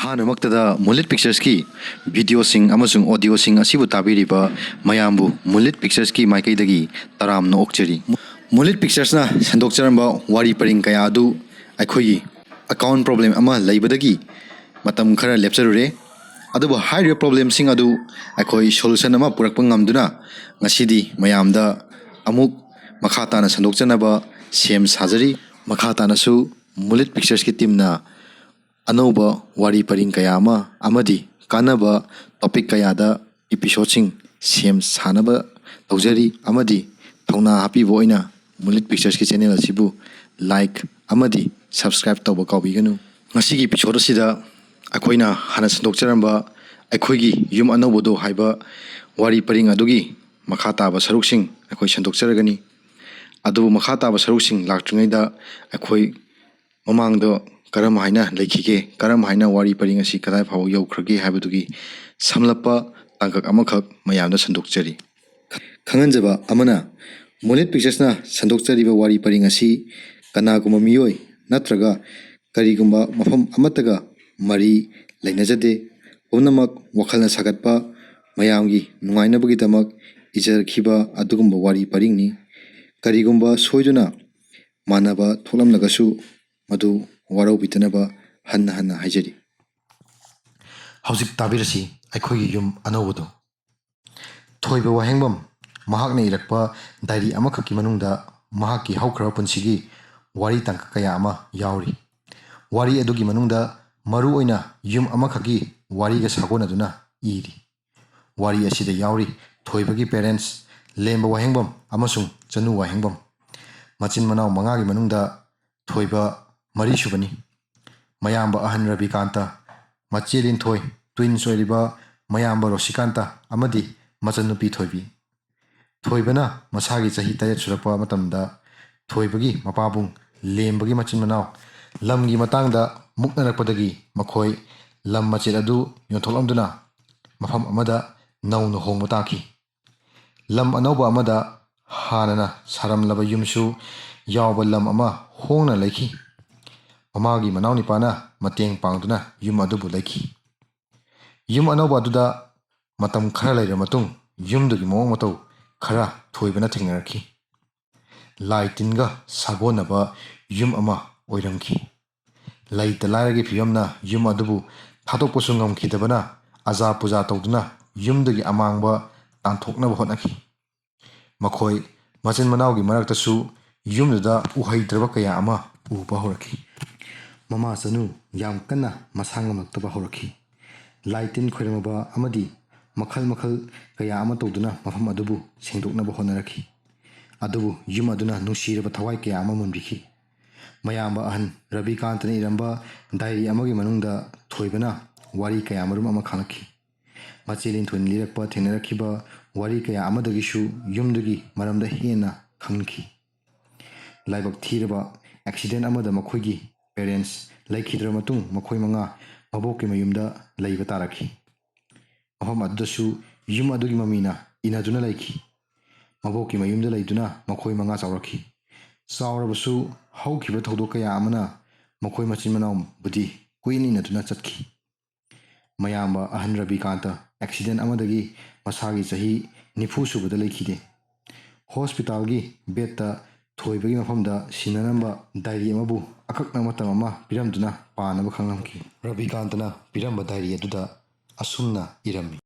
Ahanamꯛꯇꯗ Mullit Pictures ki video sing amasung audio sing asibu tabiriba mayambu Mullit Pictures ki maikaidagi taramna okchari. Mullit Pictures na sandokcharamba wari paring kaya adu aikhoyi account problem ama laibadagi matam khara lepcharure adubu high problem sing adu aikhoi solution ama purakpa ngamduna ngasidi mayamda amuk makha na sandokchanaba sem sajari makha tanasu Mullit Pictures ki team na Anoba wari paring kaya amadi kanaba topic kaya da episode sing sem sanaba taujari amadi thongna happy boina Mullit Pictures ki channel asibu like amadi subscribe tawba kawbiganu ngasigi episode sida akoina hana sandokcharamba aikoigi yum anobodo haiba wari paring adugi makha taba saruk sing akoi sandokcharagani adu makha taba saruk sing laktringaida akoi mamangdo karam haina lekhige karam haina wari paring asi kadai phaw yaukrage haibadugi samlapa tangkak amakak mayamna sandokchari khanganjaba amana Mullit Pictures na sandokchari ba wari paring asi kanaguma miyoi natraga karigumba mafam amataga mari lainajade punamak wakhalna sagatpa mayamgi nungainabagi tamak ijarkhiba adugumba wari paring ni karigumba soiduna manaba tholamnagasu madu warau bitanaba hanna haijari hauzik tabirasi aikhoigi yum anobodo thoiba wahengbam mahakna irakpa diary amakaki manungda mahaki haukra punsigi wari tangka kaya ama yauri wari adugi manungda maru oina yum amakaki wari ga sagona duna iri wari asida yauri thoibagi parents lemba wahengbam amasung chanu wahengbam machin manau mangagi manungda thoiba Mari Shubani Mayamba Ahan Rabikanta Machelin Thoi Twin Soiriba Mayamba Roshikanta Amadi Machanupi Thoibi Thoibana Masagi Sahi Tayat Surapa Matamda Thoibagi Mapabung Lembagi Machin Manau Lamgi Matangda Muknarakpadagi Makoi Lam Machil Adu Yontolamduna Mafam Amada Naunu Hong Mataki Lam Anoba Amada Hanana Saram Laba Yumsu Yauba Lam Ama Hongna Leki Mamagi manau ni pana mateng pangduna yum adubu laiki yum anoba aduda matam khara laira matung yum dugi mawang matau khara thoibana thingnaraki laitinga sagonaba yum ama oiramki laita lairagi phiyamna yum adubu thatok sungam khidabana aza puja tawduna yum dugi amangba tanthoknaba hotnaki makhoi machin manaugi maraktasu yum duda uhaidraba kaya ama uba horaki Mama Sanu yam kana masangamak horaki Laitin Khurmaba Amadi Makal kaya amatoduna Mafam Adubu Singdoknaba Honaraki Adubu Yumaduna Nushiraba Tawai kaya Amamundiki Mayamba Ahan Rabi Kantani Ramba Diary Amagi Manunda Toibana Wari kaya Marum Amakanaki Machelin Twin Lirakpa Tenerakiba Wari kaya Amadagishu Yumdugi Maramda Hiena Kanki Laibak Tiraba Accident Amada Makoigi Parents laikhidra matung makhoi manga maboki mayumda laiba taraki maham adudasu yum adugi mamina inaduna laiki maboki mayumda laiduna makhoi manga chawraki chawrabasu haukiba thodo kaya amana makhoi machin manau budi kuini naduna chatki mayamba ahan rabi kanta accident amadagi masagi sahi nifu subada laikhide hospital gi beta thoibagi mafamda sinanamba diary amabu akakna matam ama piramduna panaba khanglamki Rabi Kantana piramba diary aduda asumna irami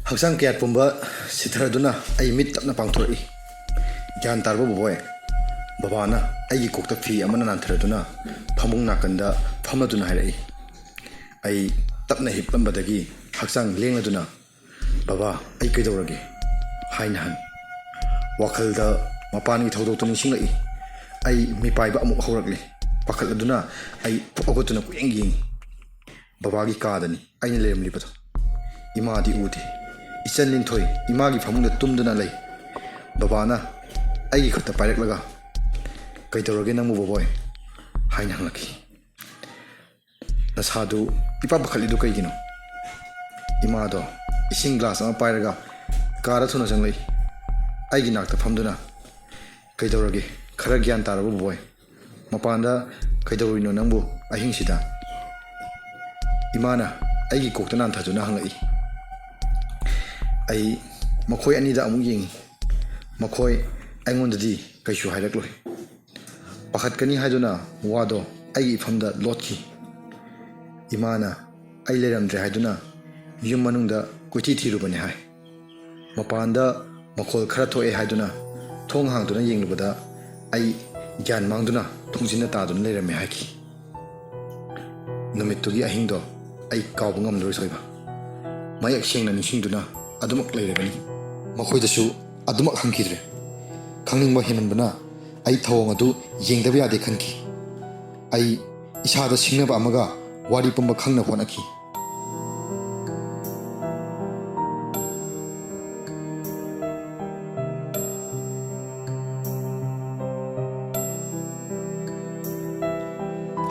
Haksang kayat pumba sitharaduna ay mit tapna pangthori gyan tarbo boy Babana ay kokta fi amana nanthraduna phamung nakanda phamladuna hairai ay tapna hipambadagi haksang lengladuna baba ay kaidawrage haina han wakhalda mapani thodotuni singai ay mipaiba amuk hawrakle pakhaladuna ay pokotuna kuyengi babagi kadani ayna leremli pato imadi uti isanlin thoi imagi phamungda tumduna lei babana ay khata paireklaga Kaitawrage nang mubaboy haina hanglaki nasadu ipapakhalidu kaigino imado ising glass ama pairaga kara thuna changlai aigi nakta famduna kaidorage khara gyan tarabu boy mapanda kaidorino nangbu ahing sida imana aigi kokta nan thajuna hangai ai makhoi ani da amu yeng makhoi aingon di kaisu hairak loi pakhat kani haiduna wado aigi famda lotki imana ai leramdre haiduna yum manungda kuiti thirubani hai mapanda makhol khara thoe haiduna thong hangduna yenglubada ai gyan mangduna thongsinna taduna lerame haiki numittugi ahingdo ai kawbu ngamloi soiba mayak sengna nisingduna adumak leirabani makhoidasu adumak hangkidre khangningba hemanbana ai thawong adu yengdaba yade khanki ai isada singnaba amaga wari pamba khangna honaki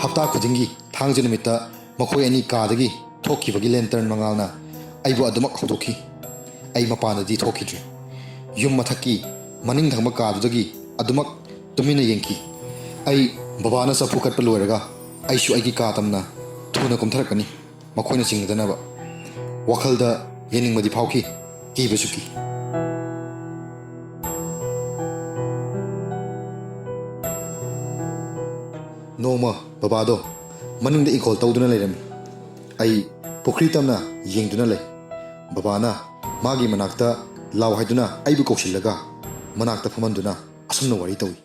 hafta khudingi thangje numita makhoi ani kadagi thokibagi lantern mangalna aibu adumak hodokhi ai mapana di thokidre yum mathaki maning thangba kadudagi adumak tumina yenki ai babana sapu kat paloraga ai su aigi ka tamna thuna kumtharakani makhoina singdanaba wakhalda yeningmadi phauki kibesuki noma babado manungda ikol tawduna leirami ai pokri tamna yengduna lei babana magi manakta law haiduna aibu koksillaga manakta phamanduna asumna wari tawi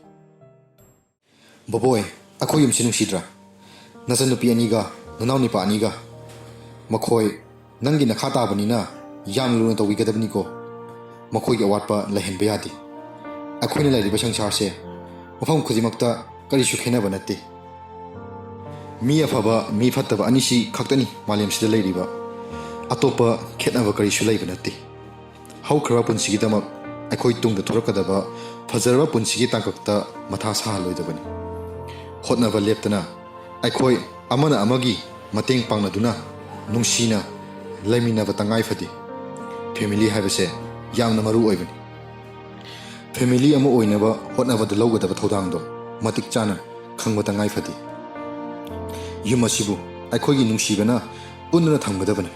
baboy akhoi yum sinung sidra nasan nupi aniga nanaw ni pa aniga makhoi nangi na khata banina yam luna tawi gadabni ko makhoi ge watpa lahenba yadi akhoina lairi basang charse mafam khujimakta kari su khena banate mi afaba mi fattaba anisi khaktani malem sida leiriba atopa khetnaba kari su leiba nate haukhra punsigi damak akhoi tungda thorakadaba fajarba punsigi tangkakta matha sa loidabani hotnaba leptana akhoi amana amagi mateng pangnaduna nungsina laiminaba tangai fadi family habase yamna maru oibani family ama oinaba hotnaba da lawgadaba thodangdo matik chana khangba tangai fadi yum asibu akhoi nungsibana punna thanggadabani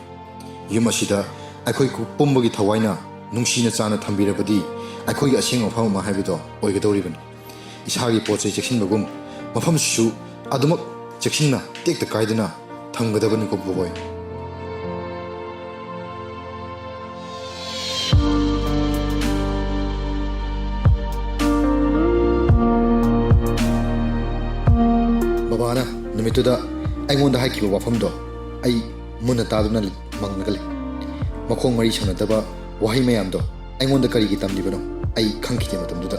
yum asida akhoi ku pumbagi thawaina nungsina chana thambirabadi akhoi aseng ofam ma habido oigadoribani isagi pochai cheksinbagum mafam su adumak cheksinna tekta kaidana thanggadabani ko boy babana numituda aingonda haikiba wafamdo ai munna taduna mangnagale makhong mari sanadaba wahi mayamdo aingonda karigi tamlibano ai khangkite matamduda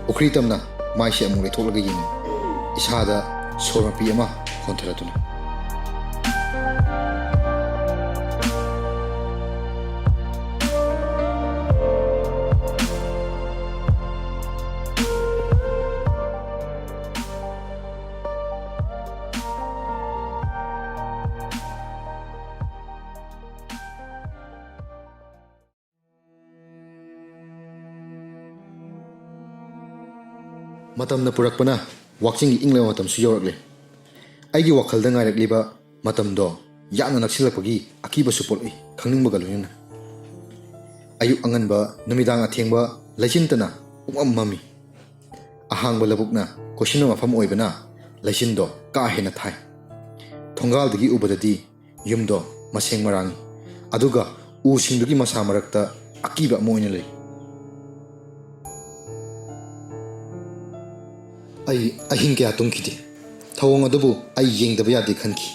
okri tamna maisi amure tholaga yin isada sormapi ama hontaraduna matamna purakpana wakching ingle matam su yorakle aigi wakhalda ngairakliba matamdo yamna naksilakpagi akiba supolai khangningba loyna ayu anganba numidang athengba laisintana umam mami ahangba labukna koshina mafam oibana laisindo ka hena thai thongal ubadadi yumdo maseng marangi aduga u singdugi masa marakta akiba moina lei ai ahing kya tungkiti thawong adubu ai yengdaba yade khanki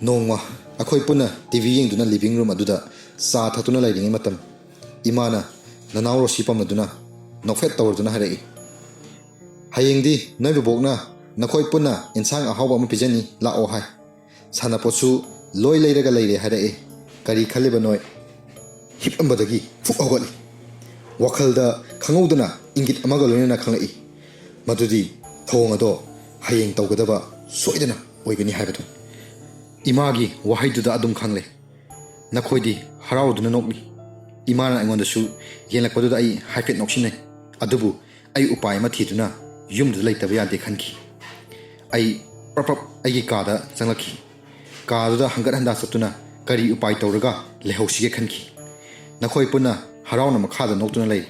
nongma akhoi puna tv yengduna living room aduda sa thatuna lairingi matam imana nanaw ro sipamduna nokfet tawrduna harai hayengdi noibu bokna nakhoi puna insang ahawba ma pijani la o hai sana pochu loi leiraga leire harai kari khaliba noi hip ambadagi fu awali wakhalda khanguduna ingit amaga loina khangai madudi thong ado hayeng tawgadaba soidana oigani haibatu imagi wahaiduda adum khangle nakhoidi harauduna nokli imana aingondasu yenlakpaduda ai haifet noksinai adubu ai upai ma thiduna yumdu leitaba yade khanki ai prapap ai kada changlaki kaduda hangat handa satuna kari upai tawraga lehausige khanki nakhoi puna harauna makhada noktuna lei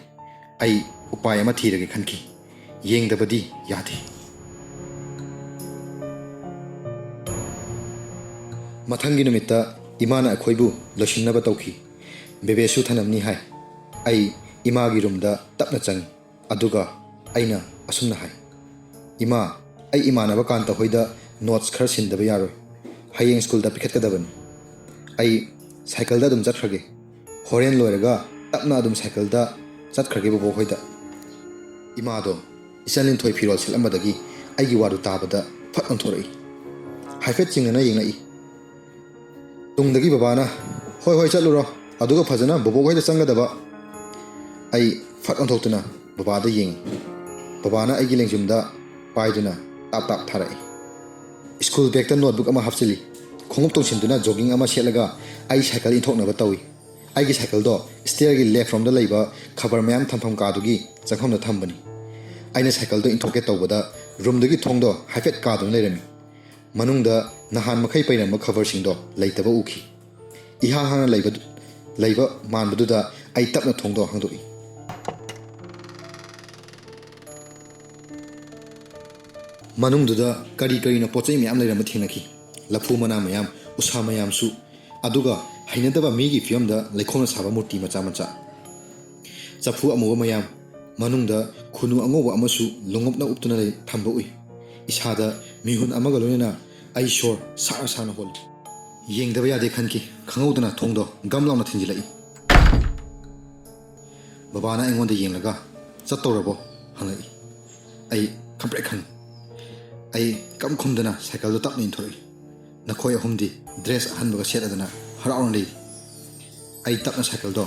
ai upai ma thirage khanki yengdabadi yade mathangi numita imana akhoibu loshinnaba tawki bebesu thanamni hai ai imagi rumda tapna chang aduga aina asumna hai ima ai imanaba kanta hoida notes khar sindaba yaroi hayeng school da pikhat kadabani ai cycle da dum jathrage horen loiraga tapna dum cycle da jatkhage bo hoida ima do isalin thoi phirol silamadagi aigi waru tabada phat onthorei haifet chingna yengai tungdagi babana hoi hoi chaluro aduga phajana bobo hoida changadaba ai phat onthokutuna babada yeng babana aigi lengjumda paiduna tap tap tharai school bag ta notebook ama hapchili khongup tongsinduna jogging ama selaga ai cycle inthoknaba tawi aigi cycle do stair gi left from the leiba khabar mayam thampham ka dugi changhamna thambani aina cycle do inthoke tawbada room dugi thongdo haifet ka dun lerami manungda nahan makhai pairama khabar singdo leitaba uki iha hana leiba manbaduda ai tapna thongdo hangdoi manungduda kari na pochai mayam leirama thinaki lafu mana mayam usa mayam su aduga hainadaba migi fiamda leikhona saba murti macha macha chafu amuwa mayam manungda khunu angowa amasu longopna uptuna lei thamba ui isada mihun amaga loina ai shor sara sana hol yengdaba yade khanki khangaudana thongdo gamlauna thinjilai babana engonda yenglaga chatorabo hangai ai khamprek khan ai kam khumdana cycle do tapni thoi nakhoi ahumdi dress ahanbaga setadana haraun lei ai tapna cycle do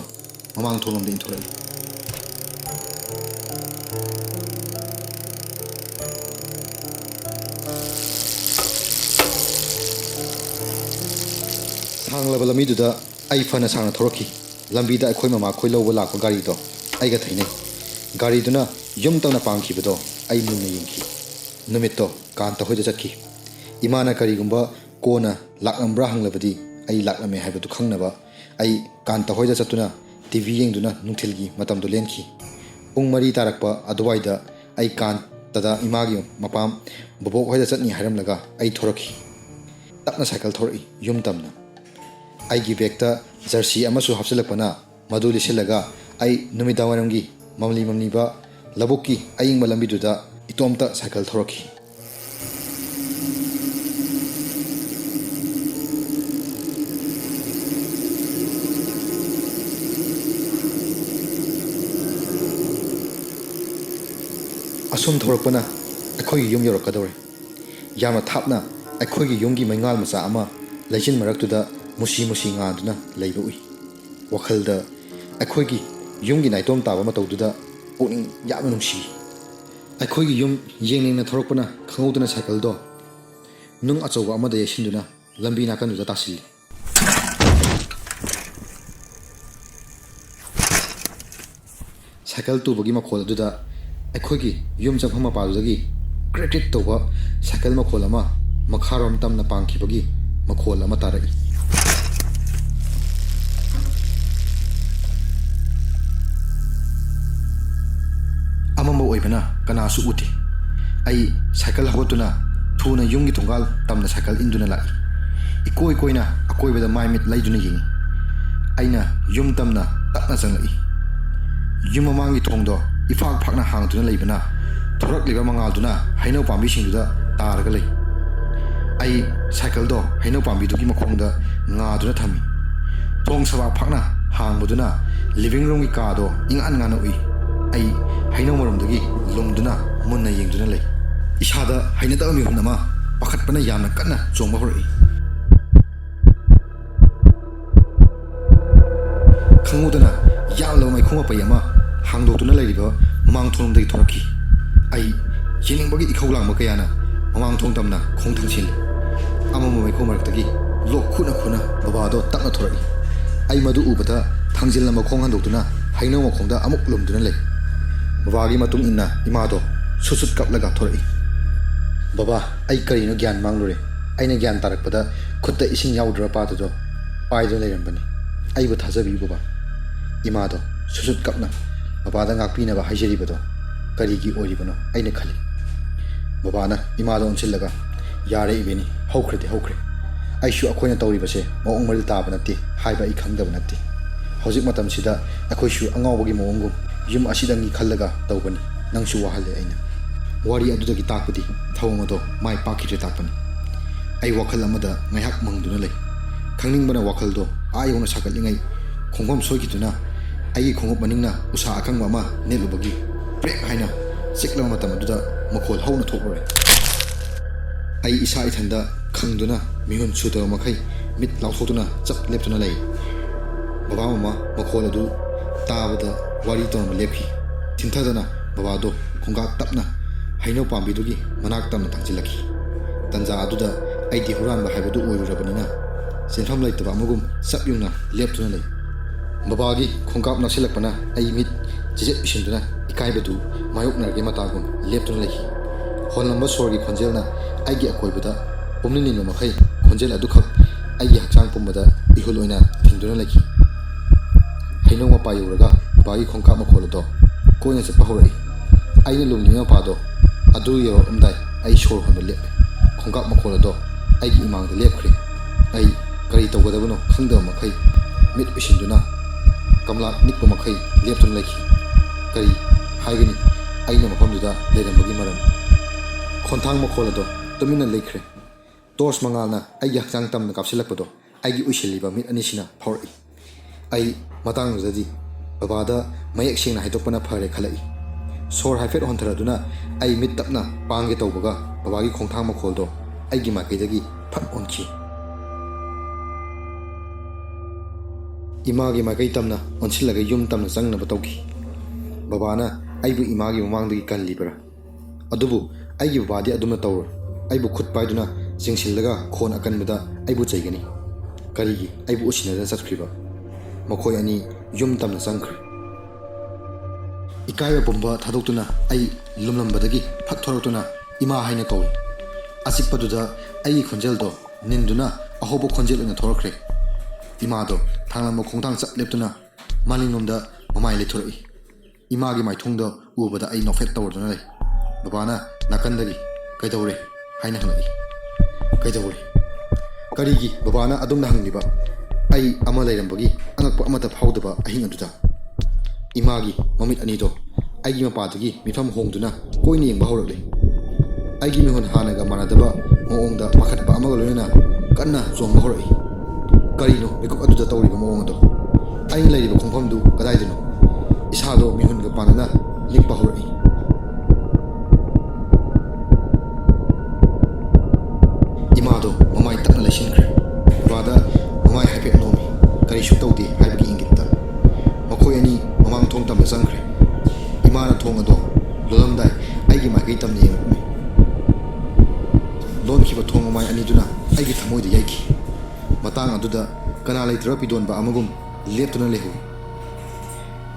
mamang tholom din thoi sanglaba lamiduda ai fana sangna thoroki lambida akhoi mama khoi loba lakpa gari do ai ga thainai gari duna yum tawna pangkhibado ai munna yengki numitto kanta hoida chakki imana kari gumba kona lakambra hanglabadi ai laklame haibadu khangnaba ai kanta hoida chatuna tv yengduna nungthilgi matamdo lenki pung mari tarakpa aduwaida ai kan tada imagi mapam bobok hoida chatni hairamlaga ai thoroki tapna cycle thori yum tamna ai gi bekta jersey amasu hapsilapana madu lisilaga ai numidawaramgi mamli ba labokki aing malambiduda itomta cycle thoroki asum thorakpana akhoi yum yorokadore yama thapna akhoi gi yumgi maingal macha ama leijin maraktuda musi nga duna leiba ui wakhalda akhoi gi yumgi naitom taba matawduda puning yama nungsi akhoi gi yum yengning na thorakpana khangoduna cycle do nung achowa amada yasinduna lambi nakanduda tasil cycle tubagi makhol aduda akhoi yum changphama padudagi credit toba cycle makhol ama makharom tamna pangkhibagi makhol ama tarai amambo oibana kana su uti ai cycle hawtuna thuna yumgi thongal tamna cycle induna lai ikoi koina akoi beda mai mit laiduna ying aina yum tamna tapna changai yum mangi thongdo ifak phakna hangtuna leibana thorak liba mangal duna haino pambi singduda taraga lei ai cycle do haino pambi dugi makhongda nga duna thami thong sawa phakna hangbuduna living room gi ka do ingan ngana ui ai haino marumdagi lungduna munna yengduna lei isada haina da mi hunama pakhatpana yamna kanna chongba hori khangudana yalo mai khoma payama hangdotuna leiriba mamang thonumdagi thoraki ai yeningbagi ikhaulang makayana mamang thongtamna khongthangsil amamo mai khomarak tagi lok khuna baba do takna thorai ꯑꯩ ꯃꯗꯨ ꯎꯕꯗ ꯊꯥꯡꯖꯤꯜ ꯑꯃ ꯈꯣꯡ ꯍꯟꯗꯣꯛꯇꯨꯅ ꯍꯩꯅꯧ ꯃꯈꯣꯡꯗ ꯑꯃꯨꯛ ꯂꯨꯝꯗꯨꯅ ꯂꯩ꯫ ꯕꯕꯥꯒꯤ ꯃꯇꯨꯡ ꯏꯟꯅ ꯏꯃꯥꯗꯣ ꯁꯨꯠ ꯀꯞꯂꯒ ꯊꯣꯔꯛꯏ꯫ ꯕꯕꯥ, ꯑꯩ ꯀꯔꯤꯅꯣ ꯒ꯭ꯌꯥꯟ ꯃꯥꯡꯂꯨꯔꯦ꯫ ꯑꯩꯅ ꯒ꯭ꯌꯥꯟ ꯇꯥꯔꯛꯄꯗ ꯈꯨꯠꯇ ꯏꯁꯤꯡ ꯌꯥꯎꯗ꯭ꯔꯕ ꯄꯥꯗꯨꯗꯣ ꯄꯥꯏꯗꯨꯅ ꯂꯩꯔꯝꯕꯅꯤ꯫ ꯑꯩꯕꯨ ꯊꯥꯖꯕꯤꯌꯨ ꯕꯕꯥ꯫ ꯏꯃꯥꯗꯣ ꯁꯨꯠ ꯀꯞꯅ ꯕꯕꯥꯗ ꯉꯥꯛꯄꯤꯅꯕ ꯍꯥꯏꯖꯔꯤꯕꯗꯣ ꯀꯔꯤꯒꯤ ꯑꯣꯏꯔꯤꯕꯅꯣ ꯑꯩꯅ ꯈꯜꯂꯤ꯫ ꯕꯕꯥꯅ ꯏꯃꯥꯗ ꯑꯣꯟꯁꯤꯜꯂꯒ, ꯌꯥꯔꯦ ꯏꯕꯦꯅꯤ, ꯍꯧꯈ꯭ꯔꯗꯤ ꯍꯧꯈ꯭ꯔꯦ꯫ ꯑꯩꯁꯨ ꯑꯩꯈꯣꯏꯅ ꯇꯧꯔꯤꯕꯁꯦ ꯃꯑꯣꯡ ꯃꯔꯤꯜ ꯇꯥꯕ ꯅꯠꯇꯦ ꯍꯥꯏꯕ ꯑꯩ ꯈꯪꯗꯕ ꯅꯠꯇꯦ꯫ ꯍꯧꯖꯤꯛ ꯃꯇꯝꯁꯤꯗ ꯑꯩꯈꯣꯏꯁꯨ ꯑꯉꯥꯎꯕꯒꯤ ꯃꯑꯣꯡꯒꯨꯝ ꯌꯨꯝ ꯑꯁꯤꯗꯪꯒꯤ ꯈꯜꯂꯒ ꯇꯧꯕꯅꯤ꯫ ꯅꯪꯁꯨ ꯋꯥꯍꯜꯂꯦ ꯑꯩꯅ꯫ ꯋꯥꯔꯤ ꯑꯗꯨꯗꯒꯤ ꯇꯥꯛꯄꯗꯤ ꯊꯧꯑꯣꯡ ꯑꯗꯣ ꯃꯥꯏ ꯄꯥꯛꯈꯤꯗ꯭ꯔꯦ ꯇꯥꯛꯄꯅꯤ꯫ ꯑꯩ ꯋꯥꯈꯜ ꯑꯃꯗ ꯉꯥꯏꯍꯥꯛ ꯃꯪꯗꯨꯅ ꯂꯩ꯫ ꯈꯪꯅꯤꯡꯕꯅ ꯋꯥꯈꯜꯗꯣ ꯑꯥ ꯌꯧꯅ ꯁꯥꯒꯠꯂꯤꯉꯩ ꯈꯣꯡꯐꯝ ꯁꯣꯏꯈꯤꯗꯨꯅ ꯑꯩꯒꯤ ꯈꯣꯡꯎꯞ ꯃꯅꯤꯡꯅ ꯎꯁꯥ ꯑꯀꯪꯕ ꯑꯃ ꯅꯦꯠꯂꯨꯕꯒꯤ ꯕ꯭ꯔꯦꯛ ꯍꯥꯏꯅ ꯆꯤꯛꯂꯕ ꯃꯇꯝ ꯑꯗꯨꯗ ꯃꯈꯣꯜ ꯍꯧꯅ ꯊꯣꯛꯂꯨꯔꯦ꯫ ꯑꯩ ꯏꯁꯥ ꯏꯊꯟꯗ ꯈꯪꯗꯨꯅ ꯃꯤꯍꯨꯟ ꯁꯨꯗꯕ ꯃꯈꯩ ꯃꯤꯠ ꯂꯥꯎꯊꯣꯛꯇꯨꯅ ꯆꯞ ꯂꯦꯞꯇꯨꯅ ꯂꯩ꯫ ꯕꯕꯥ ꯃꯃꯥ ꯃꯈꯣꯜ ꯑꯗꯨ ꯇꯥꯕꯗ ꯋꯥꯔꯤ ꯇꯧꯔꯝꯕ ꯂꯦꯞꯈꯤ꯫ ꯊꯤꯟꯊꯗꯅ ꯕꯕꯥꯗꯣ ꯈꯣꯡꯒꯥꯛ ꯇꯞꯅ ꯍꯩꯅꯧ ꯄꯥꯝꯕꯤꯗꯨꯒꯤ ꯃꯅꯥꯛ ꯇꯝꯅ ꯊꯥꯡꯖꯤꯜꯂꯛꯈꯤ꯫ ꯇꯟꯖꯥ ꯑꯗꯨꯗ ꯑꯩꯗꯤ ꯍꯨꯔꯥꯟꯕ ꯍꯥꯏꯕꯗꯨ ꯑꯣꯏꯔꯨꯔꯕꯅꯤꯅ ꯆꯦꯟꯐꯝ ꯂꯩꯇꯕ ꯑꯃꯒꯨꯝ ꯆꯞ ꯌꯨꯡꯅ ꯂꯦꯞꯇꯨꯅ ꯂꯩ꯫ ꯕꯕꯥꯒꯤ ꯈꯣꯡꯀꯥꯞ ꯅꯛꯁꯤꯜꯂꯛꯄꯅ ꯑꯩ ꯃꯤꯠ ꯆꯤꯖꯦꯠ ꯎꯏꯁꯤꯟꯗꯨꯅ ꯏꯀꯥꯏꯕꯗꯨ ꯃꯥꯌꯣꯛꯅꯔꯒꯦ ꯃꯇꯥꯒꯨꯝ ꯂꯦꯞꯇꯨꯅ ꯂꯩꯈꯤ꯫ ꯍꯣꯜꯂꯝꯕ ꯁꯣꯔꯒꯤ ꯈꯣꯟꯖꯦꯜꯅ ꯑꯩꯒꯤ ꯑꯀꯣꯏꯕꯗ ꯄꯨꯝꯅꯤꯡ ꯅꯤꯟꯕ ꯃꯈꯩ ꯈꯣꯟꯖꯦꯜ ꯑꯗꯨꯈꯛ ꯑꯩꯒꯤ ꯍꯛꯆꯥꯡ ꯄꯨꯝꯕꯗ ꯏꯍꯨꯜ ꯑꯣꯏꯅ ꯊꯤꯟꯗꯨꯅ ꯂꯩꯈꯤ꯫ ꯍꯩꯅꯧ ꯃꯄꯥ ꯌꯧꯔꯒ ꯕꯕꯥꯒꯤ ꯈꯣꯡꯀꯥꯞ ꯃꯈꯣꯜ ꯑꯗꯣ ꯀꯣꯏꯅ ꯆꯠꯄ ꯍꯧꯔꯛꯏ꯫ ꯑꯩꯅ ꯂꯨꯝꯂꯤꯕ ꯃꯄꯥꯗꯣ ꯑꯗꯨ ꯌꯧꯔꯛꯑꯝꯗꯥꯏ ꯑꯩ ꯁꯣꯔ ꯍꯣꯟꯕ ꯂꯦꯞꯂꯦ꯫ ꯈꯣꯡꯀꯥꯞ ꯃꯈꯣꯜ ꯑꯗꯣ ꯑꯩꯒꯤ ꯏꯃꯥꯡꯗ ꯂꯦꯞꯈ꯭ꯔꯦ꯫ ꯑꯩ ꯀꯔꯤ ꯇꯧꯒꯗꯕꯅꯣ ꯈꯪꯗꯕ ꯃꯈꯩ ꯃꯤꯠ ꯎꯏꯁꯤꯟꯗꯨꯅ ꯀꯝꯂꯥꯛ ꯅꯤꯛꯄ ꯃꯈꯩ ꯂꯦꯞꯇꯨꯅ ꯂꯩꯈꯤ꯫ ꯀꯔꯤ ꯍꯥꯏꯒꯅꯤ ꯑꯩꯅ ꯃꯐꯝꯗꯨꯗ ꯂꯩꯔꯝꯕꯒꯤ ꯃꯔꯝ? ꯈꯣꯟꯊꯥꯡ ꯃꯈꯣꯜ ꯑꯗꯣ ꯇꯨꯃꯤꯟꯅ ꯂꯩꯈ꯭ꯔꯦ꯫ ꯇꯣꯔꯆ ꯃꯉꯥꯜꯅ ꯑꯩꯒꯤ ꯍꯛꯆꯥꯡ ꯇꯝꯅ ꯀꯥꯞꯁꯤꯜꯂꯛꯄꯗꯣ ꯑꯩꯒꯤ ꯎꯏꯁꯤꯜꯂꯤꯕ ꯃꯤꯠ ꯑꯅꯤꯁꯤꯅ ꯐꯥꯎꯔꯛꯏ꯫ ꯑꯩ ꯃꯇꯥꯡꯗꯨꯗꯗꯤ ꯕꯕꯥꯗ ꯃꯌꯦꯛ ꯁꯦꯡꯅ ꯍꯥꯏꯗꯣꯛꯄꯅ ꯐꯔꯦ ꯈꯜꯂꯛꯏ꯫ ꯁꯣꯔ ꯍꯥꯏꯐꯦꯠ ꯍꯣꯟꯊꯔꯗꯨꯅ ꯑꯩ ꯃꯤꯠ ꯇꯞꯅ ꯄꯥꯡꯒꯦ ꯇꯧꯕꯒ ꯕꯕꯥꯒꯤ ꯈꯣꯡꯊꯥꯡ ꯃꯈꯣꯜꯗꯣ ꯑꯩꯒꯤ ꯃꯥꯏꯀꯩꯗꯒꯤ ꯐꯠ ꯑꯣꯟꯈꯤ꯫ ꯏꯃꯥꯒꯤ ꯃꯥꯏꯀꯩ ꯇꯝꯅ ꯑꯣꯟꯁꯤꯜꯂꯒ ꯌꯨꯝ ꯇꯝꯅ ꯆꯪꯅꯕ ꯇꯧꯈꯤ꯫ ꯕꯕꯥꯅ ꯑꯩꯕꯨ ꯏꯃꯥꯒꯤ ꯃꯃꯥꯡꯗꯒꯤ ꯀꯜꯂꯤꯕ꯭ꯔꯥ? ꯑꯗꯨꯕꯨ ꯑꯩꯒꯤ ꯕꯕꯥꯗꯤ ꯑꯗꯨꯝꯅ ꯇꯧꯔꯣꯏ꯫ ꯑꯩꯕꯨ ꯈꯨꯠ ꯄꯥꯏꯗꯨꯅ ꯆꯤꯡꯁꯤꯜꯂꯒ ꯈꯣꯟ ꯑꯀꯟꯕꯗ ꯑꯩꯕꯨ ꯆꯩꯒꯅꯤ꯫ ꯀꯔꯤꯒꯤ ꯑꯩꯕꯨ ꯎꯁꯤꯟꯅꯗꯅ ꯆꯠꯈ꯭ꯔꯤꯕ? ꯃꯈꯣꯏ ꯑꯅꯤ ꯌꯨꯝ ꯇꯝꯅ ꯆꯪꯈ꯭ꯔꯦ꯫ ꯏꯀꯥꯏꯕ ꯄꯨꯝꯕ ꯊꯥꯗꯣꯛꯇꯨꯅ ꯑꯩ ꯂꯨꯝꯂꯝꯕꯗꯒꯤ ꯐꯠ ꯊꯣꯔꯛꯇꯨꯅ ꯏꯃꯥ ꯍꯥꯏꯅ ꯀꯧꯏ꯫ ꯑꯆꯤꯛꯄꯗꯨꯗ ꯑꯩꯒꯤ ꯈꯣꯟꯖꯦꯜꯗꯣ ꯅꯤꯟꯗꯨꯅ ꯑꯍꯧꯕ ꯈꯣꯟꯖꯦꯜ ꯑꯣꯏꯅ ꯊꯣꯔꯛꯈ꯭ꯔꯦ꯫ ꯏꯃꯥꯗꯣ ꯊꯥꯡꯂꯝꯕ ꯈꯣꯡꯊꯥꯡ ꯆꯞ ꯂꯦꯞꯇꯨꯅ ꯃꯥꯅꯤꯡꯂꯣꯝꯗ ꯃꯃꯥꯏ ꯂꯩꯊꯣꯔꯛꯏ꯫ ꯏꯃꯥꯒꯤ ꯃꯥꯏꯊꯣꯡꯗꯣ ꯎꯕꯗ ꯑꯩ ꯅꯣꯛꯐꯦꯠ ꯇꯧꯔꯗꯨꯅ ꯂꯩ꯫ ꯕꯕꯥꯅ ꯅꯥꯀꯟꯗꯒꯤ ꯀꯩꯗꯧꯔꯦ ꯍꯥꯏꯅ ꯍꯪꯂꯛꯏ꯫ ꯀꯩꯗꯧꯔꯦ? ꯀꯔꯤꯒꯤ ꯕꯕꯥꯅ ꯑꯗꯨꯝꯅ ꯍꯪꯂꯤꯕ? ꯑꯩ ꯑꯃ ꯂꯩꯔꯝꯕꯒꯤ ꯑꯉꯛꯄ ꯑꯃꯠꯇ ꯐꯥꯎꯗꯕ ꯑꯍꯤꯡ ꯑꯗꯨꯗ ꯏꯃꯥꯒꯤ ꯃꯃꯤꯠ ꯑꯅꯤꯗꯣ ꯑꯩꯒꯤ ꯃꯄꯥꯗꯒꯤ ꯃꯤꯐꯝ ꯍꯣꯡꯗꯨꯅ ꯀꯣꯏꯅ ꯌꯦꯡꯕ ꯍꯧꯔꯛꯂꯤ꯫ ꯑꯩꯒꯤ ꯃꯤꯍꯨꯟ ꯍꯥꯟꯅꯒ ꯃꯥꯟꯅꯗꯕ ꯃꯑꯣꯡꯗ ꯄꯥꯈꯠꯄ ꯑꯃꯒ ꯂꯣꯏꯅꯅ ꯀꯟꯅ ꯆꯣꯡꯕ ꯍꯧꯔꯛꯏ꯫ ꯀꯔꯤꯅꯣ ꯃꯤꯀꯨꯞ ꯑꯗꯨꯗ ꯇꯧꯔꯤꯕ ꯃꯑꯣꯡ ꯑꯗꯣ? ꯑꯩꯅ ꯂꯩꯔꯤꯕ ꯈꯣꯡꯐꯝꯗꯨ ꯀꯗꯥꯏꯗꯅꯣ? ꯏꯁꯥꯗꯣ ꯃꯤꯍꯨꯟꯒ ꯄꯥꯟꯅꯅ ꯅꯤꯛꯄ ꯍꯧꯔꯛꯏ꯫ ꯏꯃꯥꯗꯣ ꯃꯃꯥꯏ ꯇꯞꯅ ꯂꯩꯁꯤꯟꯈ꯭ꯔꯦ꯫ ꯕꯕꯥꯗ ꯃꯃꯥꯏ ꯍꯥꯏꯐꯦꯠ ꯅꯣꯝꯃꯤ, ꯀꯔꯤꯁꯨ ꯇꯧꯗꯦ ꯍꯥꯏꯕꯒꯤ ꯏꯪꯒꯤꯠꯇ꯫ ꯃꯈꯣꯏ ꯑꯅꯤ ꯃꯃꯥꯡ ꯊꯣꯡ ꯇꯝꯅ ꯆꯪꯈ꯭ꯔꯦ꯫ ꯏꯃꯥꯅ ꯊꯣꯡ ꯑꯗꯣ ꯂꯣꯜꯂꯝꯗꯥꯏ ꯑꯩꯒꯤ ꯃꯥꯏꯀꯩ ꯇꯝꯅ ꯌꯦꯡꯂꯛꯏ꯫ ꯂꯣꯟꯈꯤꯕ ꯊꯣꯡ ꯃꯃꯥꯏ ꯑꯅꯤꯗꯨꯅ ꯑꯩꯒꯤ ꯊꯃꯣꯏꯗ ꯌꯩꯈꯤ꯫ ꯃꯇꯥꯡ ꯑꯗꯨꯗ ꯀꯅꯥ ꯂꯩꯇ꯭ꯔꯕ ꯄꯤꯗꯣꯟꯕ ꯑꯃꯒꯨꯝ ꯂꯦꯞꯇꯨꯅ ꯂꯩꯍꯧꯏ꯫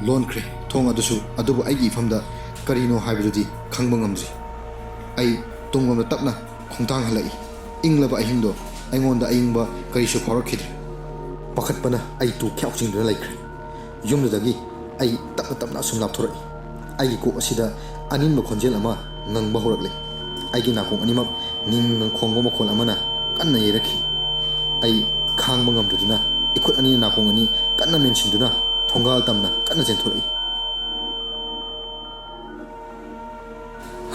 ꯂꯣꯟꯈ꯭ꯔꯦ ꯊꯣꯡ ꯑꯗꯨꯁꯨ, ꯑꯗꯨꯕꯨ ꯑꯩꯒꯤ ꯏꯐꯝꯗ ꯀꯔꯤꯅꯣ ꯍꯥꯏꯕꯗꯨꯗꯤ ꯈꯪꯕ ꯉꯝꯗ꯭ꯔꯤ꯫ ꯑꯩ ꯇꯨꯡꯂꯣꯝꯗ ꯇꯞꯅ ꯈꯣꯡꯊꯥꯡ ꯍꯜꯂꯛꯏ꯫ ꯏꯪꯂꯕ ꯑꯍꯤꯡꯗꯣ ꯑꯩꯉꯣꯟꯗ ꯑꯏꯪꯕ ꯀꯔꯤꯁꯨ ꯐꯥꯎꯔꯛꯈꯤꯗ꯭ꯔꯦ꯫ ꯄꯥꯈꯠꯄꯅ ꯑꯩ ꯇꯨ ꯈ꯭ꯌꯥꯎ ꯆꯤꯡꯗꯨꯅ ꯂꯩꯈ꯭ꯔꯦ꯫ ꯌꯨꯝꯗꯨꯗꯒꯤ ꯑꯩ ꯇꯞꯅ ꯇꯞꯅ ꯑꯁꯨꯝ ꯂꯥꯞꯊꯣꯔꯛꯏ꯫ ꯑꯩꯒꯤ ꯀꯣꯛ ꯑꯁꯤꯗ ꯑꯅꯤꯟꯕ ꯈꯣꯟꯖꯦꯜ ꯑꯃ ꯉꯪꯕ ꯍꯧꯔꯛꯂꯦ꯫ ꯑꯩꯒꯤ ꯅꯥꯀꯣꯡ ꯑꯅꯤꯃꯛ ꯅꯤꯡꯅ ꯈꯣꯡꯕ ꯃꯈꯣꯜ ꯑꯃꯅ ꯀꯟꯅ ꯌꯩꯔꯛꯈꯤ꯫ ꯑꯩ ꯈꯥꯡꯕ ꯉꯝꯗꯗꯨꯅ ꯏꯈꯨꯠ ꯑꯅꯤꯅ ꯅꯥꯀꯣꯡ ꯑꯅꯤ ꯀꯟꯅ ꯃꯦꯟꯁꯤꯟꯗꯨꯅ ꯊꯣꯡꯒꯥꯜ ꯇꯝꯅ ꯀꯟꯅ ꯆꯦꯟꯊꯣꯔꯛꯏ꯫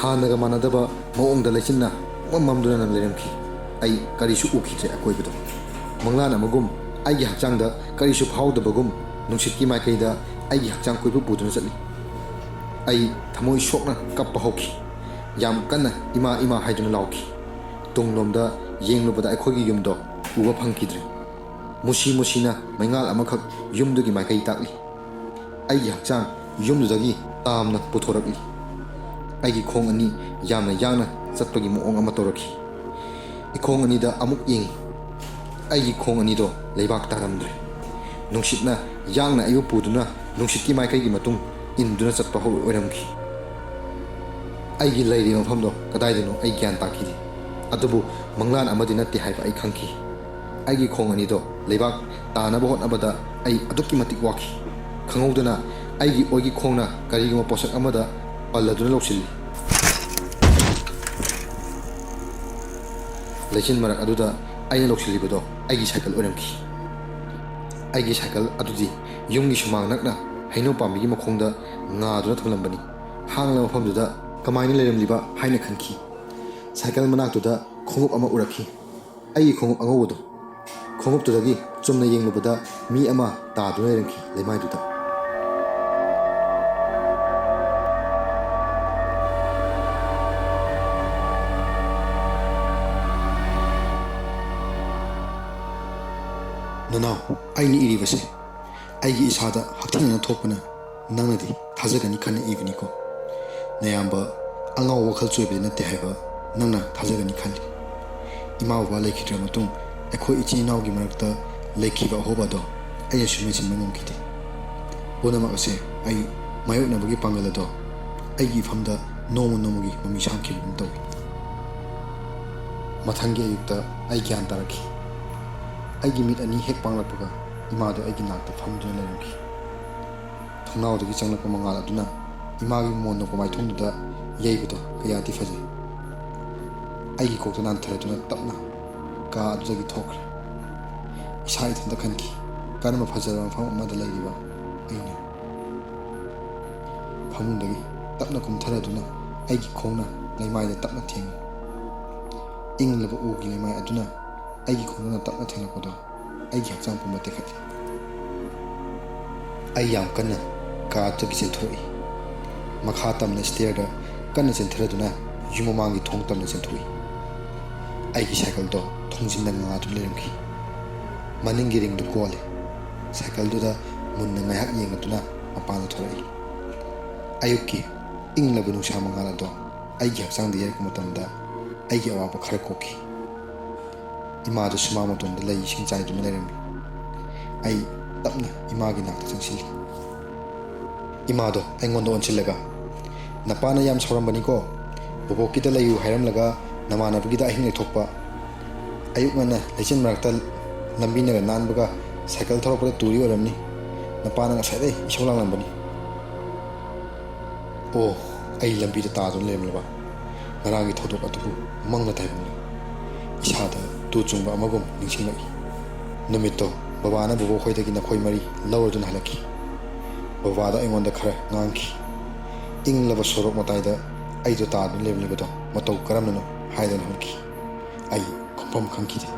ꯍꯥꯟꯅꯒ ꯃꯥꯟꯅꯗꯕ ꯃꯑꯣꯡꯗ ꯂꯩꯆꯤꯟꯅ ꯄꯨꯡꯃꯝ ꯃꯝꯗꯨꯅ ꯂꯩꯔꯝꯈꯤ꯫ ꯑꯩ ꯀꯔꯤꯁꯨ ꯎꯈꯤꯗ꯭ꯔꯦ ꯑꯀꯣꯏꯕꯗꯣ꯫ ꯃꯪꯂꯥꯟ ꯑꯃꯒꯨꯝ ꯑꯩꯒꯤ ꯍꯛꯆꯥꯡꯗ ꯀꯔꯤꯁꯨ ꯐꯥꯎꯗꯕꯒꯨꯝ ꯅꯨꯡꯁꯤꯠꯀꯤ ꯃꯥꯏꯀꯩꯗ ꯑꯩꯒꯤ ꯍꯛꯆꯥꯡ ꯀꯣꯏꯄꯨ ꯄꯨꯗꯨꯅ ꯆꯠꯂꯤ꯫ ꯑꯩ ꯊꯃꯣꯏ ꯁꯣꯛꯅ ꯀꯞꯄ ꯍꯧꯈꯤ꯫ ꯌꯥꯝ ꯀꯟꯅ ꯏꯃꯥ ꯏꯃꯥ ꯍꯥꯏꯗꯨꯅ ꯂꯥꯎꯈꯤ꯫ ꯇꯨꯡꯂꯣꯝꯗ ꯌꯦꯡꯂꯨꯕꯗ ꯑꯩꯈꯣꯏꯒꯤ ꯌꯨꯝꯗꯣ ꯎꯕ ꯐꯪꯈꯤꯗ꯭ꯔꯦ꯫ ꯃꯨꯁꯤ ꯃꯨꯁꯤꯅ ꯃꯩꯉꯥꯜ ꯑꯃꯈꯛ ꯌꯨꯝꯗꯨꯒꯤ ꯃꯥꯏꯀꯩ ꯇꯥꯛꯂꯤ꯫ ꯑꯩꯒꯤ ꯍꯛꯆꯥꯡ ꯌꯨꯝꯗꯨꯗꯒꯤ ꯇꯥꯝꯅ ꯄꯨꯊꯣꯔꯛꯂꯤ꯫ ꯑꯩꯒꯤ ꯈꯣꯡ ꯑꯅꯤ ꯌꯥꯝꯅ ꯌꯥꯡꯅ ꯆꯠꯄꯒꯤ ꯃꯑꯣꯡ ꯑꯃ ꯇꯧꯔꯛꯈꯤ꯫ ꯏꯈꯣꯡ ꯑꯅꯤꯗ ꯑꯃꯨꯛ ꯌꯦꯡꯉꯤ꯫ ꯑꯩꯒꯤ ꯈꯣꯡ ꯑꯅꯤꯗꯣ ꯂꯩꯕꯥꯛ ꯇꯥꯔꯝꯗ꯭ꯔꯦ꯫ ꯅꯨꯡꯁꯤꯠꯅ ꯌꯥꯡꯅ ꯑꯩꯕꯨ ꯄꯨꯗꯨꯅ ꯅꯨꯡꯁꯤꯠꯀꯤ ꯃꯥꯏꯀꯩꯒꯤ ꯃꯇꯨꯡ ꯏꯟꯗꯨꯅ ꯆꯠꯄ ꯑꯣꯏꯔꯝꯈꯤ ꯑꯩꯒꯤ ꯂꯩꯔꯤꯕ ꯃꯐꯝꯗꯣ ꯀꯗꯥꯏꯗꯅꯣ ꯑꯩ ꯒ꯭ꯌꯥꯟ ꯇꯥꯈꯤꯗꯦ ꯑꯗꯨꯕꯨ ꯃꯪꯂꯥꯟ ꯑꯃꯗꯤ ꯅꯠꯇꯦ ꯍꯥꯏꯕ ꯑꯩ ꯈꯪꯈꯤ ꯑꯩꯒꯤ ꯈꯣꯡ ꯑꯅꯤꯗꯣ ꯂꯩꯕꯥꯛ ꯇꯥꯅꯕ ꯍꯣꯠꯅꯕꯗ ꯑꯩ ꯑꯗꯨꯛꯀꯤ ꯃꯇꯤꯛ ꯋꯥꯈꯤ ꯈꯪꯍꯧꯗꯅ ꯑꯩꯒꯤ ꯑꯣꯏꯒꯤ ꯈꯣꯡꯅ ꯀꯔꯤꯒꯨꯝꯕ ꯄꯣꯠꯁꯛ ꯑꯃꯗ ꯄꯜꯂꯗꯨꯅ ꯂꯧꯁꯤꯜꯂꯤ ꯂꯩꯆꯤꯟ ꯃꯔꯛ ꯑꯗꯨꯗ ꯑꯩꯅ ꯂꯧꯁꯤꯜꯂꯤꯕꯗꯣ ꯑꯩꯒꯤ ꯁꯥꯏꯀꯜ ꯑꯣꯏꯔꯝꯈꯤ ꯑꯩꯒꯤ ꯁꯥꯏꯀꯜ ꯑꯗꯨꯗꯤ ꯌꯨꯝꯒꯤ ꯁꯨꯃꯥꯡ ꯅꯛꯅ ꯍꯩꯅꯧ ꯄꯥꯝꯕꯤꯒꯤ ꯃꯈꯣꯡꯗ ꯉꯥꯗꯨꯅ ꯊꯝꯂꯝꯕꯅꯤ ꯍꯥꯡꯂꯕ ꯃꯐꯝꯗꯨꯗ ꯀꯃꯥꯏꯅ ꯂꯩꯔꯝꯂꯤꯕ ꯍꯥꯏꯅ ꯈꯟꯈꯤ ꯁꯥꯏꯀꯜ ꯃꯅꯥꯛꯇꯨꯗ ꯈꯣꯡꯎꯞ ꯑꯃ ꯎꯔꯛꯈꯤ ꯑꯩꯒꯤ ꯈꯣꯡꯎꯞ ꯑꯉꯧꯕꯗꯣ ꯈꯣꯡꯎꯞꯇꯨꯗꯒꯤ ꯆꯨꯝꯅ ꯌꯦꯡꯂꯨꯕꯗ ꯃꯤ ꯑꯃ ꯇꯥꯗꯨꯅ ꯂꯩꯔꯝꯈꯤ ꯂꯩꯃꯥꯏꯗꯨꯗ ꯅꯅꯥꯎ ꯑꯩꯅ ꯏꯔꯤꯕꯁꯦ ꯑꯩꯒꯤ ꯏꯁꯥꯗ ꯍꯛꯊꯦꯡꯅꯅ ꯊꯣꯛꯄꯅ ꯅꯪꯅꯗꯤ ꯊꯥꯖꯒꯅꯤ ꯈꯟꯅ ꯏꯕꯅꯤꯀꯣ ꯅꯌꯥꯝꯕ ꯑꯉꯥꯎ ꯋꯥꯈꯜ ꯆꯣꯏꯕꯗꯤ ꯅꯠꯇꯦ ꯍꯥꯏꯕ ꯅꯪꯅ ꯊꯥꯖꯒꯅꯤ ꯈꯜꯂꯤ ꯏꯃꯥ ꯕꯕꯥ ꯂꯩꯈꯤꯗ꯭ꯔ ꯃꯇꯨꯡ ꯑꯩꯈꯣꯏ ꯏꯆꯤꯜ ꯏꯅꯥꯎꯒꯤ ꯃꯔꯛꯇ ꯂꯩꯈꯤꯕ ꯑꯍꯣꯕ ꯑꯗꯣ ꯑꯩꯅꯁꯨ ꯃꯦꯟꯁꯤꯟꯕ ꯉꯝꯈꯤꯗꯦ ꯄꯨꯝꯅꯃꯛ ꯑꯁꯦ ꯑꯩ ꯃꯥꯌꯣꯛꯅꯕꯒꯤ ꯄꯥꯡꯒꯜ ꯑꯗꯣ ꯑꯩꯒꯤ ꯏꯐꯝꯗ ꯅꯣꯡꯃ ꯅꯣꯡꯃꯒꯤ ꯃꯃꯤ ꯁꯥꯡꯈꯤꯕꯒꯨꯝ ꯇꯧꯏ ꯃꯊꯪꯒꯤ ꯑꯌꯨꯛꯇ ꯑꯩ ꯒ꯭ꯌꯥꯟ ꯇꯥꯔꯛꯈꯤ ꯑꯩꯒꯤ ꯃꯤꯠ ꯑꯅꯤ ꯍꯦꯛ ꯄꯥꯡꯂꯛꯄꯒ ꯏꯃꯥꯗꯣ ꯑꯩꯒꯤ ꯅꯥꯛꯇ ꯐꯝꯗꯨꯅ ꯂꯩꯔꯝꯈꯤ ꯊꯣꯡꯅꯥꯎꯗꯒꯤ ꯆꯪꯂꯛꯄ ꯃꯉꯥꯜ ꯑꯗꯨꯅ ꯏꯃꯥꯒꯤ ꯃꯣꯟꯅ ꯃꯥꯏꯊꯣꯡꯗꯨꯗ ꯌꯩꯕꯗꯣ ꯀꯌꯥꯗꯤ ꯐꯖꯩ ꯑꯩꯒꯤ ꯀꯣꯛꯇ ꯅꯥꯟꯊꯔꯗꯨꯅ ꯇꯞꯅ ꯀꯥ ꯑꯗꯨꯗꯒꯤ ꯊꯣꯛꯈ꯭ꯔꯦ ꯏꯁꯥ ꯏꯊꯟꯇ ꯈꯟꯈꯤ ꯀꯔꯝꯕ ꯐꯖꯔꯕ ꯃꯐꯝ ꯑꯃꯗ ꯂꯩꯔꯤꯕ ꯑꯩꯅ ꯐꯃꯨꯡꯗꯒꯤ ꯇꯞꯅ ꯀꯨꯝꯊꯔꯗꯨꯅ ꯑꯩꯒꯤ ꯈꯣꯡꯅ ꯂꯩꯃꯥꯏꯗ ꯇꯞꯅ ꯊꯦꯡꯉꯤ ꯏꯪꯂꯕ ꯎꯒꯤ ꯂꯩꯃꯥꯏ ꯑꯗꯨꯅ ꯑꯩꯒꯤ ꯈꯣꯡꯅ ꯇꯞꯅ ꯊꯦꯡꯂꯛꯄꯗꯣ ꯑꯩꯒꯤ ꯍꯛꯆꯥꯡ ꯄꯨꯝꯕ ꯇꯦꯛꯈꯠꯂꯤ ꯑꯩ ꯌꯥꯝ ꯀꯟꯅ ꯀꯥ ꯑꯗꯨꯗꯒꯤ ꯆꯦꯟꯊꯣꯛꯏ ꯃꯈꯥ ꯇꯝꯅ ꯁ꯭ꯇꯦꯌꯔꯗ ꯀꯟꯅ ꯆꯦꯟꯊꯔꯗꯨꯅ ꯌꯨꯝ ꯃꯃꯥꯡꯒꯤ ꯊꯣꯡ ꯇꯝꯅ ꯆꯦꯟꯊꯣꯛꯏ ꯑꯩꯒꯤ ꯁꯥꯏꯀꯜꯗꯣ ꯊꯣꯡꯖꯤꯟꯗ ꯉꯥꯗꯨꯅ ꯂꯩꯔꯝꯈꯤ ꯃꯅꯤꯡꯒꯤ ꯔꯤꯡꯗꯨ ꯀꯣꯜꯂꯤ ꯁꯥꯏꯀꯜꯗꯨꯗ ꯃꯨꯟꯅ ꯉꯥꯏꯍꯥꯛ ꯌꯦꯡꯂꯗꯨꯅ ꯃꯄꯥꯟꯗ ꯊꯣꯔꯛꯏ ꯑꯌꯨꯛꯀꯤ ꯏꯪꯂꯕ ꯅꯨꯡꯁꯥ ꯃꯉꯥꯜ ꯑꯗꯣ ꯑꯩꯒꯤ ꯍꯛꯆꯥꯡꯗ ꯌꯩꯔꯛꯄ ꯃꯇꯝꯗ ꯑꯩꯒꯤ ꯑꯋꯥꯕ ꯈꯔ ꯀꯣꯛꯈꯤ ꯏꯃꯥꯗꯨ ꯁꯨꯃꯥꯡ ꯃꯇꯣꯟꯗ ꯂꯩ ꯏꯁꯤꯡ ꯆꯥꯏꯗꯨꯅ ꯂꯩꯔꯝꯃꯤ ꯑꯩ ꯇꯞꯅ ꯏꯃꯥꯒꯤ ꯅꯥꯛꯇ ꯆꯪꯁꯤꯜꯂꯤ ꯏꯃꯥꯗꯣ ꯑꯩꯉꯣꯟꯗ ꯑꯣꯟꯁꯤꯜꯂꯒ ꯅꯄꯥꯅ ꯌꯥꯝ ꯁꯥꯎꯔꯝꯕꯅꯤꯀꯣ ꯕꯣꯕꯣꯛꯀꯤꯗ ꯂꯩꯌꯨ ꯍꯥꯏꯔꯝꯂꯒ ꯅꯃꯥꯟꯅꯕꯒꯤꯗ ꯑꯍꯤꯡ ꯂꯩꯊꯣꯛꯄ ꯑꯌꯨꯛ ꯉꯟꯅ ꯂꯩꯆꯤꯟ ꯃꯔꯛꯇ ꯂꯝꯕꯤꯅꯒ ꯅꯥꯟꯕꯒ ꯁꯥꯏꯀꯜ ꯊꯧꯔꯛꯄꯗ ꯇꯨꯔꯤ ꯑꯣꯏꯔꯝꯅꯤ ꯅꯄꯥꯅ ꯉꯁꯥꯏꯗꯩ ꯏꯁꯧ ꯂꯥꯡꯂꯝꯕꯅꯤ ꯑꯣ ꯑꯩ ꯂꯝꯕꯤꯗ ꯇꯥꯗꯨꯅ ꯂꯩꯔꯝꯂꯕ ꯉꯔꯥꯡꯒꯤ ꯊꯧꯗꯣꯛ ꯑꯗꯨꯕꯨ ꯃꯪꯂ ꯇꯥꯏꯕꯪꯂ ꯏꯁꯥꯗ ꯇꯨ ꯆꯨꯡꯕ ꯑꯃꯒꯨꯝ ꯅꯤꯡꯁꯤꯡꯂꯛꯏ ꯅꯨꯃꯤꯠꯇꯣ ꯕꯕꯥꯅ ꯕꯣꯕꯣꯛ ꯈꯣꯏꯗꯒꯤ ꯅꯈꯣꯏ ꯃꯔꯤ ꯂꯧꯔꯗꯨꯅ ꯍꯜꯂꯛꯈꯤ ꯕꯕꯥꯗ ꯑꯩꯉꯣꯟꯗ ꯈꯔ ꯉꯥꯡꯈꯤ ꯏꯪꯂꯕ ꯁꯣꯔꯣꯛ ꯃꯇꯥꯏꯗ ꯑꯩꯗꯣ ꯇꯥꯗꯨꯅ ꯂꯩꯔꯝꯂꯤꯕꯗꯣ ꯃꯇꯧ ꯀꯔꯝꯅꯅꯣ ꯍꯥꯏꯗꯅ ꯍꯪꯈꯤ ꯑꯩ ꯈꯨꯝꯐꯝ ꯈꯪꯈꯤꯗꯦ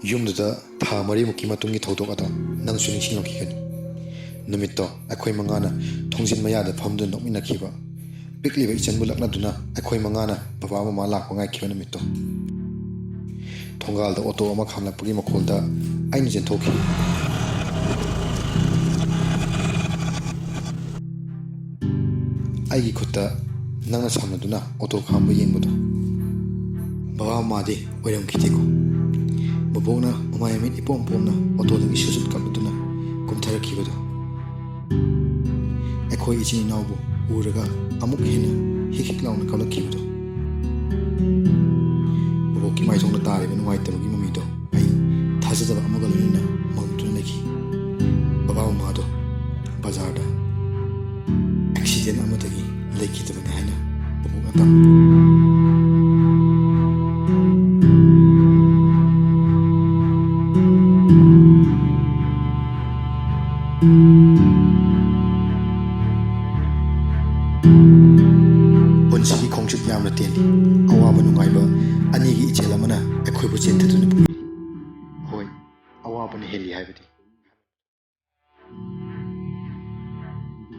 ꯌꯨꯝꯗꯨꯗ ꯊꯥ 4ꯃꯨꯛꯀꯤ ꯃꯇꯨꯡꯒꯤ ꯊꯧꯗꯣꯛ ꯑꯗꯣ ꯅꯪꯁꯨ ꯅꯤꯡꯁꯤꯡꯂꯛꯈꯤꯒꯅꯤ ꯅꯨꯃꯤꯠꯇꯣ ꯑꯩꯈꯣꯏ ꯃꯉꯥꯅ ꯊꯣꯡꯖꯤꯟ ꯃꯌꯥꯗ ꯐꯝꯗꯨꯅ ꯅꯣꯛꯃꯤꯟꯅꯈꯤꯕ ꯄꯤꯛꯂꯤꯕ ꯏꯆꯟꯕꯨ ꯂꯛꯅꯗꯨꯅ ꯑꯩꯈꯣꯏ ꯃꯉꯥꯅ ꯕꯕꯥ ꯃꯃꯥ ꯂꯥꯛꯄ ꯉꯥꯏꯈꯤꯕ ꯅꯨꯃꯤꯠꯇꯣ ꯊꯣꯡꯒꯥꯜꯗ ꯑꯣꯇꯣ ꯑꯃ ꯈꯥꯝꯂꯛꯄꯒꯤ ꯃꯈꯣꯜꯗ ꯑꯩꯅ ꯆꯦꯟꯊꯣꯛꯈꯤ ꯑꯩꯒꯤ ꯈꯨꯠꯇ ꯅꯪꯅ ꯁꯝꯅꯗꯨꯅ ꯑꯣꯇꯣ ꯈꯥꯝꯕ ꯌꯦꯡꯕꯗꯣ ꯕꯕꯥ ꯃꯃꯥꯗꯤ ꯑꯣꯏꯔꯝꯈꯤꯗꯦꯀꯣ ꯕꯣꯕꯣꯛꯅ ꯃꯃꯥꯏ ꯃꯃꯤꯠ ꯏꯄꯣꯝ ꯄꯣꯝꯅ ꯑꯣꯇꯣꯗꯒꯤ ꯁꯨꯠ ꯀꯥꯞꯂꯗꯨꯅ ꯀꯨꯝꯊꯔꯛꯈꯤꯕꯗꯣ ꯑꯩꯈꯣꯏ ꯏꯆꯤꯜ ꯏꯅꯥꯎꯕꯨ ꯎꯔꯒ ꯑꯃꯨꯛ ꯍꯦꯟꯅ ꯍꯤꯛ ꯍꯤꯛ ꯂꯥꯎꯅ ꯀꯞꯂꯛꯈꯤꯕꯗꯣ ꯕꯣꯕꯣꯛꯀꯤ ꯃꯥꯏꯊꯣꯡꯗ ꯇꯥꯔꯤꯕ ꯅꯨꯡꯉꯥꯏꯇꯕꯒꯤ ꯃꯃꯤꯗꯣ ꯑꯩ ꯊꯥꯖꯗꯕ ꯑꯃꯒ ꯂꯣꯏꯅꯅ ꯃꯪꯗꯨꯅ ꯂꯩꯈꯤ ꯕꯕꯥ ꯃꯃꯥꯗꯣ ꯕꯖꯥꯔꯗ ꯑꯦꯛꯁꯤꯗꯦꯟ ꯑꯃꯗꯒꯤ ꯂꯩꯈꯤꯗꯕꯅꯤ ꯍꯥꯏꯅ ꯕꯣꯕꯣꯛꯅ ꯇꯝꯃꯤ ꯄꯨꯟꯁꯤꯒꯤ ꯈꯣꯡꯆꯠ ꯌꯥꯝꯅ ꯇꯦꯜꯂꯤ ꯑꯋꯥꯕ ꯅꯨꯡꯉꯥꯏꯕ ꯑꯅꯤꯒꯤ ꯏꯆꯦꯜ ꯑꯃꯅ ꯑꯩꯈꯣꯏꯕꯨ ꯆꯦꯟꯊꯗꯨꯅ ꯄꯨꯕꯤ ꯍꯣꯏ ꯑꯋꯥꯕꯅ ꯍꯦꯜꯂꯤ ꯍꯥꯏꯕꯗꯤ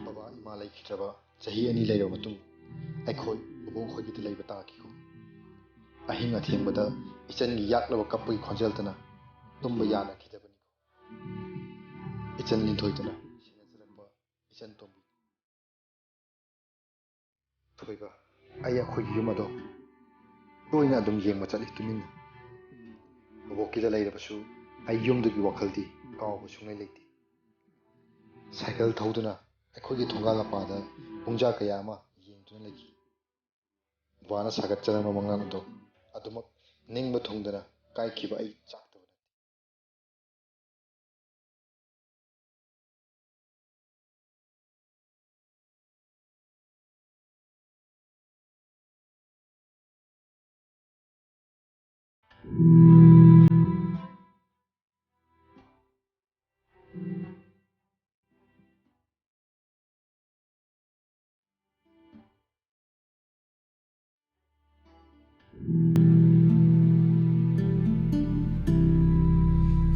ꯕꯕꯥ ꯏꯃꯥ ꯂꯩꯈꯤꯗ꯭ꯔꯕ ꯆꯍꯤ 2 ꯂꯩꯔꯕ ꯃꯇꯨꯡ ꯑꯩꯈꯣꯏ ꯕꯣꯕꯣꯛ ꯈꯣꯏꯒꯤꯗ ꯂꯩꯕ ꯇꯥꯈꯤꯀꯣ ꯑꯍꯤꯡ ꯑꯊꯦꯡꯕꯗ ꯏꯆꯟꯒꯤ ꯌꯥꯛꯂꯕ ꯀꯞꯄꯒꯤ ꯈꯣꯟꯖꯦꯜꯇꯅ ꯇꯨꯝꯕ ꯌꯥꯅꯈꯤꯗꯕꯅꯤꯀꯣ ꯏꯆꯟ ꯂꯤꯟꯊꯣꯏꯇꯅ ꯁꯦꯟꯅꯖꯔꯛꯄ ꯏꯆꯟ ꯇꯣꯝꯕꯤ ꯊꯣꯏꯕ ꯑꯩ ꯑꯩꯈꯣꯏꯒꯤ ꯌꯨꯝ ꯑꯗꯣ ꯇꯣꯏꯅ ꯑꯗꯨꯝ ꯌꯦꯡꯕ ꯆꯠꯂꯤ ꯇꯨꯃꯤꯟꯅ ꯕꯣꯕꯣꯛꯀꯤꯗ ꯂꯩꯔꯕꯁꯨ ꯑꯩ ꯌꯨꯝꯗꯨꯒꯤ ꯋꯥꯈꯜꯗꯤ ꯀꯥꯎꯕ ꯁꯨꯡꯂꯩ ꯂꯩꯇꯦ ꯁꯥꯏꯀꯜ ꯊꯧꯗꯨꯅ ꯑꯩꯈꯣꯏꯒꯤ ꯊꯣꯡꯒꯥꯜ ꯃꯄꯥꯗ ꯄꯨꯡꯖꯥ ꯀꯌꯥ ꯑꯃ ꯌꯦꯡꯗꯨꯅ ꯂꯩꯈꯤ ꯕꯕꯥꯅ ꯁꯥꯒꯠꯆꯔꯝꯕ ꯃꯪꯂꯥꯟ ꯑꯗꯣ ꯑꯗꯨꯃꯛ ꯅꯤꯡꯕ ꯊꯨꯡꯗꯅ ꯀꯥꯏꯈꯤꯕ ꯑꯩ ꯆꯥꯛꯇꯕ ꯅꯠꯇꯦ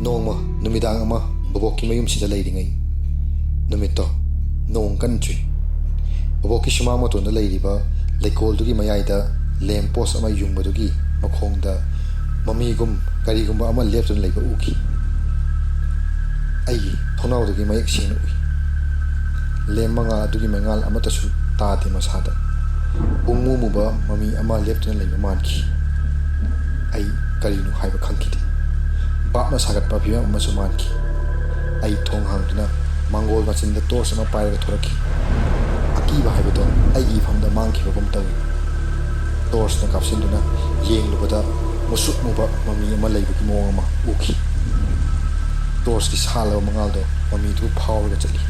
ꯅꯣꯡꯃ ꯅꯨꯃꯤꯗꯥꯡ ꯑꯃ ꯕꯣꯕꯣꯛꯀꯤ ꯃꯌꯨꯝꯁꯤꯗ ꯂꯩꯔꯤꯉꯩ ꯅꯨꯃꯤꯠꯇꯣ ꯅꯣꯡ ꯀꯟꯅ ꯆꯨꯏ ꯕꯣꯕꯣꯛꯀꯤ ꯁꯨꯃꯥꯡ ꯃꯇꯣꯟꯗ ꯂꯩꯔꯤꯕ ꯂꯩꯀꯣꯜꯗꯨꯒꯤ ꯃꯌꯥꯏꯗ ꯂꯦꯝ ꯄꯣꯁ ꯑꯃ ꯌꯨꯡꯕꯗꯨꯒꯤ ꯃꯈꯣꯡꯗ ꯃꯃꯤꯒꯨꯝ ꯀꯔꯤꯒꯨꯝꯕ ꯑꯃ ꯂꯦꯞꯇꯨꯅ ꯂꯩꯕ ꯎꯈꯤ ꯑꯩꯒꯤ ꯊꯣꯡꯅꯥꯎꯗꯒꯤ ꯃꯌꯦꯛ ꯁꯦꯡꯅ ꯎꯏ ꯂꯦꯝ ꯃꯉꯥ ꯑꯗꯨꯒꯤ ꯃꯉꯥꯜ ꯑꯃꯠꯇꯁꯨ ꯇꯥꯗꯦ ꯃꯁꯥꯗ ꯄꯨꯡꯃꯨ ꯃꯨꯕ ꯃꯃꯤ ꯑꯃ ꯂꯦꯞꯇꯨꯅ ꯂꯩꯕ ꯃꯥꯟꯈꯤ ꯑꯩ ꯀꯔꯤꯅꯣ ꯍꯥꯏꯕ ꯈꯪꯈꯤꯗꯦ ꯕꯥꯞꯅ ꯁꯥꯒꯠꯄ ꯐꯤꯕꯝ ꯑꯃꯁꯨ ꯃꯥꯟꯈꯤ ꯑꯩ ꯊꯣꯡ ꯍꯥꯡꯗꯨꯅ ꯃꯥꯡꯒꯣꯜ ꯃꯆꯤꯟꯗ ꯇꯣꯔꯆ ꯑꯃ ꯄꯥꯏꯔꯒ ꯊꯣꯔꯛꯈꯤ ꯑꯀꯤꯕ ꯍꯥꯏꯕꯗꯣ ꯑꯩꯒꯤ ꯏꯐꯝꯗ ꯃꯥꯡꯈꯤꯕꯒꯨꯝ ꯇꯧꯏ ꯇꯣꯔꯆꯅ ꯀꯥꯞꯁꯤꯟꯗꯨꯅ ꯌꯦꯡꯂꯨꯕꯗ ꯃꯨꯁꯨꯛ ꯃꯨꯕ ꯃꯃꯤ ꯑꯃ ꯂꯩꯕꯒꯤ ꯃꯑꯣꯡ ꯑꯃ ꯎꯈꯤ ꯇꯣꯔꯆꯀꯤ ꯁꯥꯜꯂꯕ ꯃꯉꯥꯜꯗꯣ ꯃꯃꯤꯗꯨ ꯐꯥꯎꯔꯒ ꯆꯠꯂꯤ